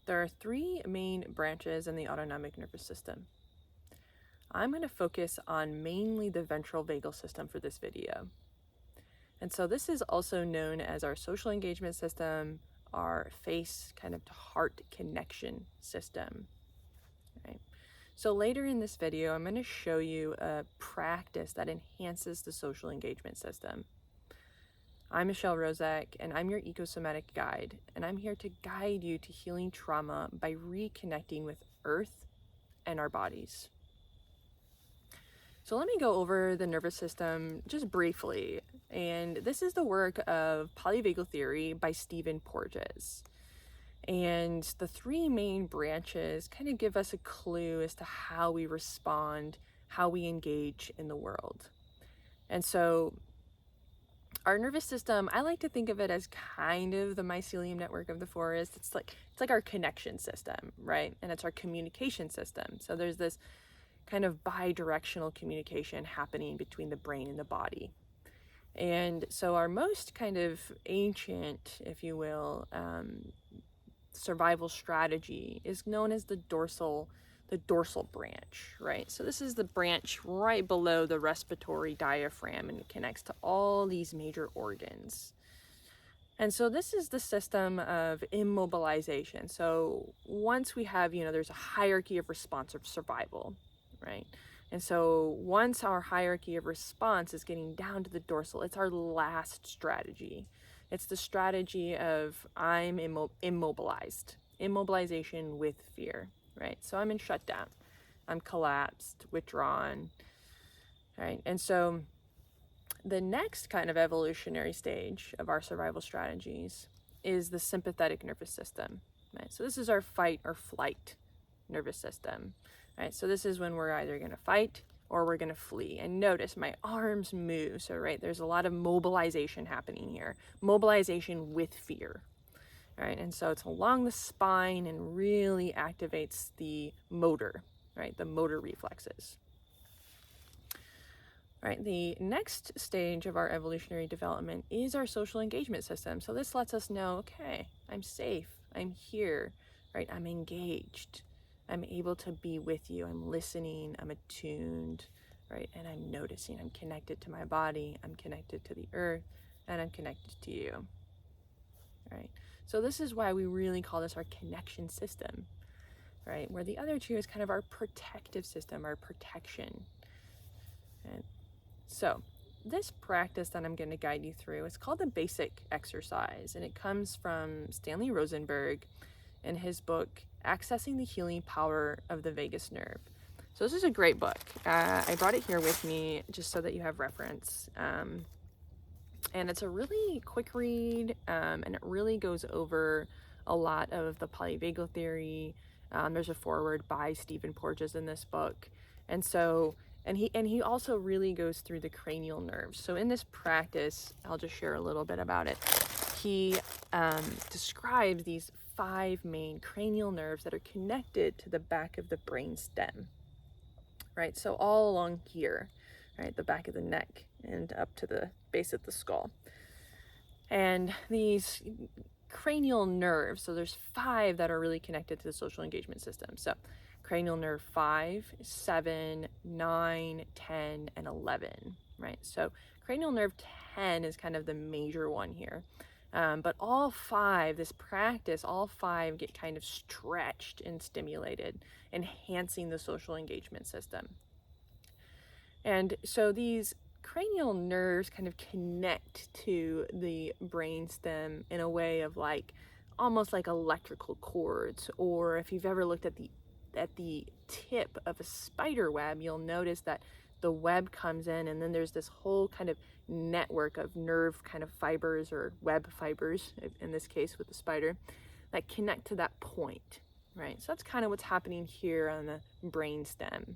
There are three main branches in the autonomic nervous system. I'm going to focus on mainly the ventral vagal system for this video. And so this is also known as our social engagement system, our face kind of to heart connection system, right? So later in this video, I'm going to show you a practice that enhances the social engagement system. I'm Michelle Rozak, and I'm your Eco-Somatic guide, and I'm here to guide you to healing trauma by reconnecting with Earth and our bodies. So let me go over the nervous system just briefly, and this is the work of polyvagal theory by Stephen Porges. And the three main branches kind of give us a clue as to how we respond, how we engage in the world. And so our nervous system, I like to think of it as kind of the mycelium network of the forest. It's like our connection system, right? And it's our communication system. So there's this kind of bi-directional communication happening between the brain and the body. And so our most kind of ancient, if you will, survival strategy is known as the dorsal branch, right? So this is the branch right below the respiratory diaphragm, and it connects to all these major organs. And so this is the system of immobilization. So once we have, there's a hierarchy of response of survival, right? And so once our hierarchy of response is getting down to the dorsal, it's our last strategy. It's the strategy of I'm immobilized, immobilization with fear, right? So I'm in shutdown, I'm collapsed, withdrawn, right? And so the next kind of evolutionary stage of our survival strategies is the sympathetic nervous system, right? So this is our fight or flight nervous system, right? So this is when we're either going to fight or we're going to flee. And notice my arms move. So, right, there's a lot of mobilization happening here. Mobilization with fear, right? And so it's along the spine and really activates the motor, right? The motor reflexes. Right, the next stage of our evolutionary development is our social engagement system. So this lets us know, okay, I'm safe, I'm here, right? I'm engaged. I'm able to be with you. I'm listening, I'm attuned, right? And I'm noticing. I'm connected to my body, I'm connected to the earth, and I'm connected to you, right? So this is why we really call this our connection system, right? Where the other two is kind of our protective system, our protection. And so this practice that I'm going to guide you through, it's called the basic exercise, and it comes from Stanley Rosenberg in his book, Accessing the Healing Power of the Vagus Nerve. So this is a great book. I brought it here with me just so that you have reference. And it's a really quick read, and it really goes over a lot of the polyvagal theory. There's a foreword by Stephen Porges in this book. And so, and he also really goes through the cranial nerves. So in this practice, I'll just share a little bit about it. He describes these 5 main cranial nerves that are connected to the back of the brainstem, right? So all along here, right, the back of the neck and up to the base of the skull. And these cranial nerves, so there's 5 that are really connected to the social engagement system. So cranial nerve 5, 7, 9, 10, and 11, right? So cranial nerve 10 is kind of the major one here. But all 5, this practice, all 5 get kind of stretched and stimulated, enhancing the social engagement system. And so these cranial nerves kind of connect to the brainstem in a way of almost like electrical cords, or if you've ever looked at the tip of a spider web, you'll notice that the web comes in and then there's this whole kind of network of nerve kind of fibers, or web fibers in this case with the spider, that connect to that point, right? So that's kind of what's happening here on the brainstem,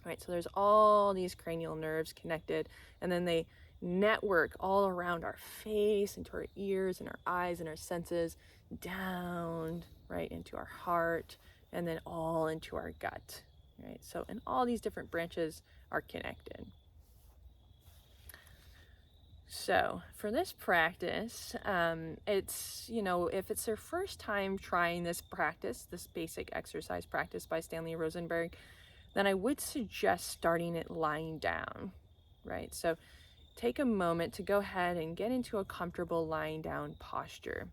right? So there's all these cranial nerves connected, and then they network all around our face, into our ears and our eyes and our senses, down, right, into our heart, and then all into our gut, right? So, and all these different branches are connected. So for this practice, it's, if it's their first time trying this practice, this basic exercise practice by Stanley Rosenberg, then I would suggest starting it lying down, right? So take a moment to go ahead and get into a comfortable lying down posture.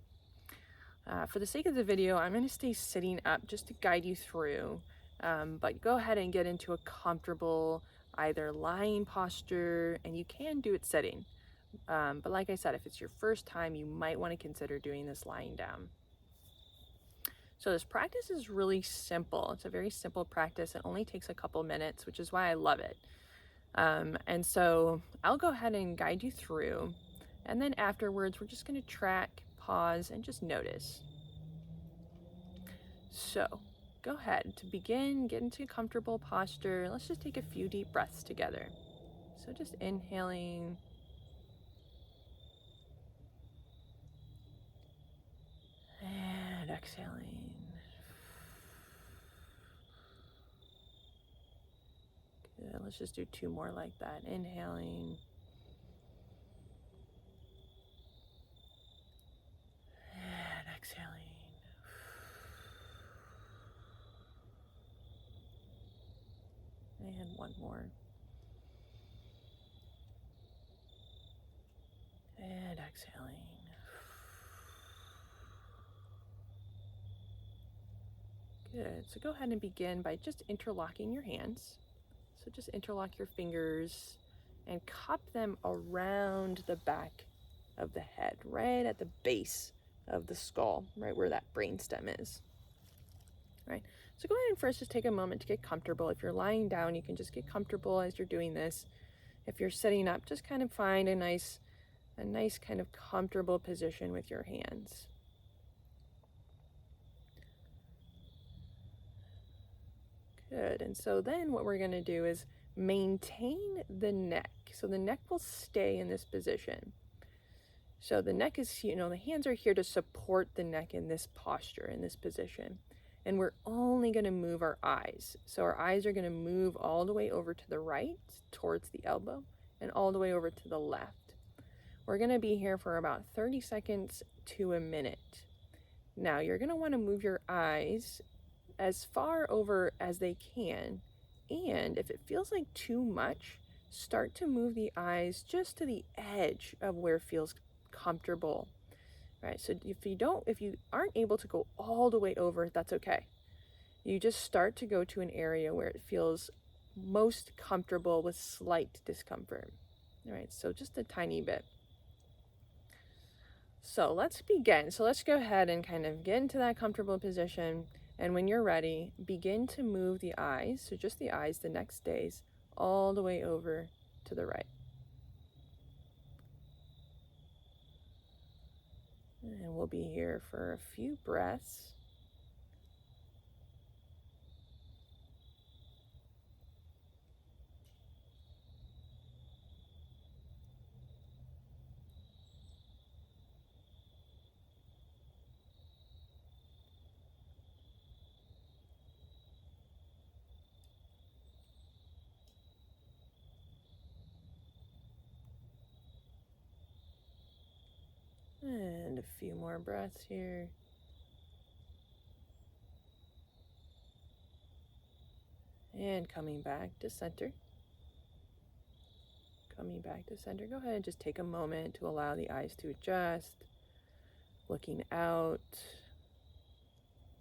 For the sake of the video, I'm going to stay sitting up just to guide you through, but go ahead and get into a comfortable either lying posture, and you can do it sitting. But like I said, if it's your first time, you might want to consider doing this lying down. So this practice is really simple. It's a very simple practice. It only takes a couple minutes, which is why I love it. And so I'll go ahead and guide you through. And then afterwards, we're just going to track, pause, and just notice. So go ahead to begin, get into a comfortable posture. Let's just take a few deep breaths together. So just inhaling. And exhaling. Good. Let's just do 2 more like that. Inhaling. And exhaling. And 1 more. And exhaling. Good. So go ahead and begin by just interlocking your hands. So just interlock your fingers and cup them around the back of the head, right at the base of the skull, right where that brainstem is. Right. So go ahead and first just take a moment to get comfortable. If you're lying down, you can just get comfortable as you're doing this. If you're sitting up, just kind of find a nice kind of comfortable position with your hands. Good. And so then what we're going to do is maintain the neck. So the neck will stay in this position. So the neck is, the hands are here to support the neck in this posture, in this position. And we're only going to move our eyes. So our eyes are going to move all the way over to the right, towards the elbow, and all the way over to the left. We're going to be here for about 30 seconds to a minute. Now, you're going to want to move your eyes as far over as they can. And if it feels like too much, start to move the eyes just to the edge of where it feels comfortable. Right? So if you aren't able to go all the way over, that's okay. You just start to go to an area where it feels most comfortable with slight discomfort. All right, so just a tiny bit. So let's begin. So let's go ahead and kind of get into that comfortable position. And when you're ready, begin to move the eyes, so just the eyes, the neck stays, all the way over to the right. And we'll be here for a few breaths. And a few more breaths here. And coming back to center. Coming back to center. Go ahead and just take a moment to allow the eyes to adjust. Looking out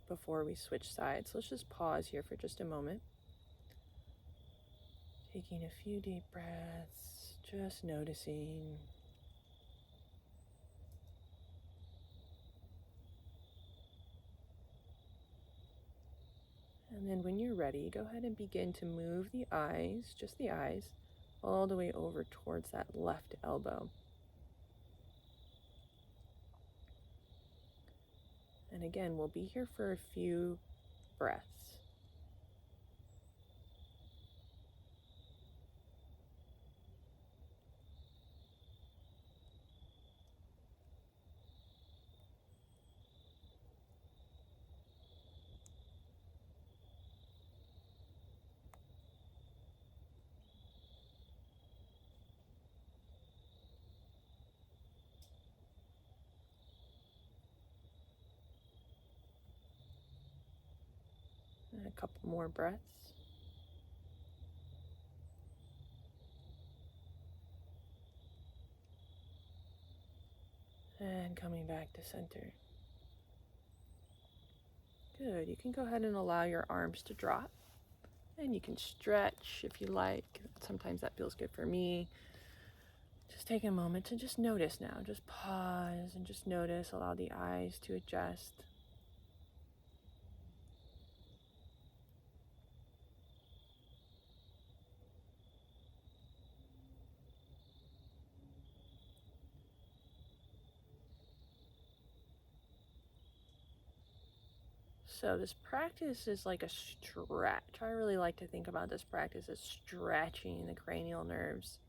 before we switch sides. Let's just pause here for just a moment. Taking a few deep breaths, just noticing. And then when you're ready, go ahead and begin to move the eyes, just the eyes, all the way over towards that left elbow. And again, we'll be here for a few breaths. And a couple more breaths. And coming back to center. Good. You can go ahead and allow your arms to drop. And you can stretch if you like. Sometimes that feels good for me. Just take a moment to just notice now. Just pause and just notice. Allow the eyes to adjust. So this practice is like a stretch. I really like to think about this practice as stretching the cranial nerves.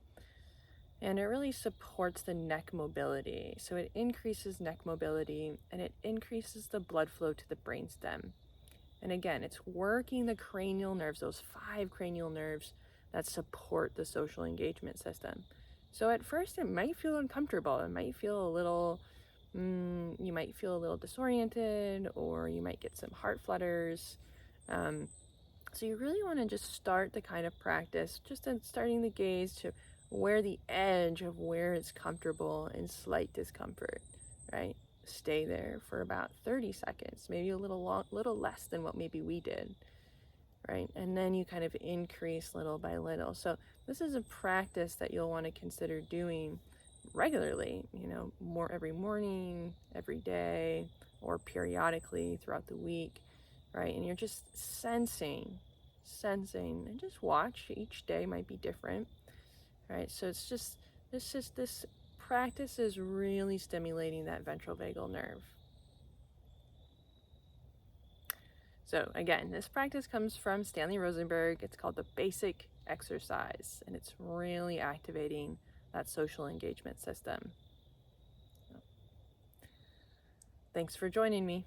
And it really supports the neck mobility. So it increases neck mobility and it increases the blood flow to the brainstem. And again, it's working the cranial nerves, those 5 cranial nerves that support the social engagement system. So at first it might feel uncomfortable. It might feel a little you might feel a little disoriented, or you might get some heart flutters. So you really want to just start the kind of practice, just in starting the gaze to where the edge of where it's comfortable and slight discomfort, right? Stay there for about 30 seconds, maybe a little less than what maybe we did, right? And then you kind of increase little by little. So this is a practice that you'll want to consider doing regularly, more every morning, every day, or periodically throughout the week, right? And you're just sensing, and just watch. Each day might be different, right? So it's just, this practice is really stimulating that ventral vagal nerve. So again, this practice comes from Stanley Rosenberg. It's called the basic exercise, and it's really activating that social engagement system. Thanks for joining me.